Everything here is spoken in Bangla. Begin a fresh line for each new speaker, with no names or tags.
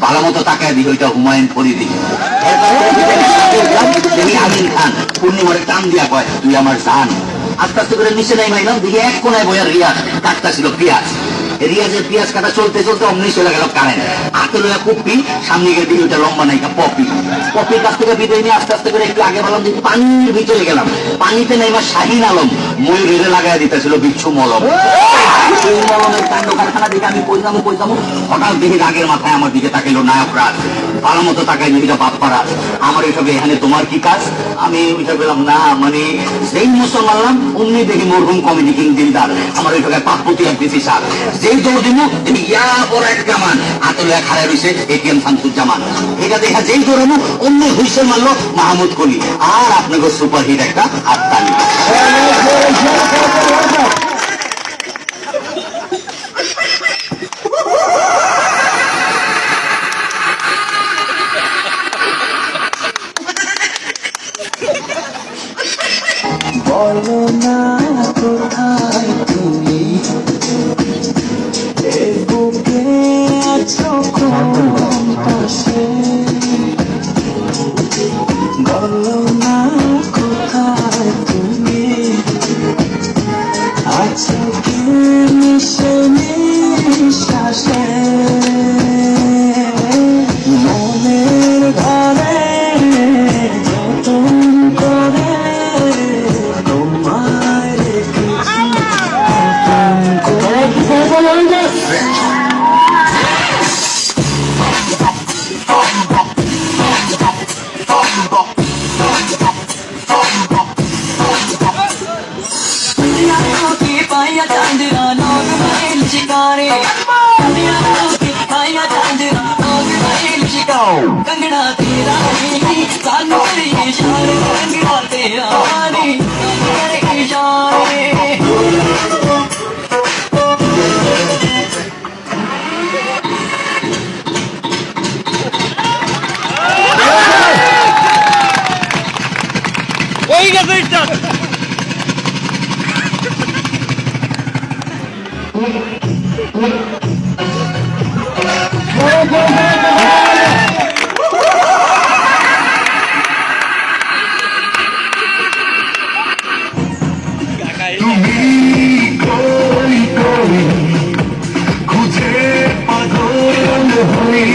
ভালো মতো তাকায় দিই, ওইটা হুমায়ুন ফরিদি। আমিন খান পূর্ণিমারে টান দিয়া কয় তুই আমার জান। আস্তে আস্তে করে নিচে নাই মাইলাম, দিকে এক কোনায় বইয়া রিয়াজ কাটতা ছিল পেঁয়াজ। রিয়াজের পেঁয়াজ কাটা চলতে চলতে অমনি চলে গেল কারেন্ট। হাতে লইয়া কুপি, সামনে গিয়ে দিকে ওইটা লম্বা নাইকা পপি। পপির কাছ থেকে বিদায় নিয়ে আস্তে আস্তে করে একটু আগে বললাম যে পানির ভিতরে গেলাম। পানিতে নেই আমার শাহিন আলম ময়ূরের লাগাই দিতেছিল বিচ্ছু মলম। এই মলমের কাণ্ড কারখানা দিকে আমি কইলাম হঠাৎ দেখি রাগের মাথায় আমার দিকে তাকাইলো নায়ক রাজ। ভালো মতো তাকাই এটা বাপ্পা রাজ। আমার এসব এখানে তোমার কি কাজ? আমি ওইটা পেলাম না, মানে যেই মুসল মারলাম অমনি দেখি মরহুম কমেডি কিং দিলদার আমার ওই টাকায় পাপ্পতি দিছি সার। যেই দৌড় দিব ইয়া বড় এক কামান, হাতে লয়া খাড়া রয়েছে এটিএম শামসুজ্জামান। এটা দেখা যেই দৌড়ানো অমনি হুইসেল মারলো মাহমুদ কলি। আর আপনাকে সুপারহিট একটা হাততালি।
বলো না কোথায় তুমি, এ বুকে আছো কোন পাশে। বলো না কোথায় তুমি, আছো কি মিশে নিঃশ্বাসে। মনের ঘরে যতন করে कंगना तेरा सानू इशारे, कंगना तेरा इशारे।
ওই গেছে স্টার্ট।
খুঁজে পাগল হই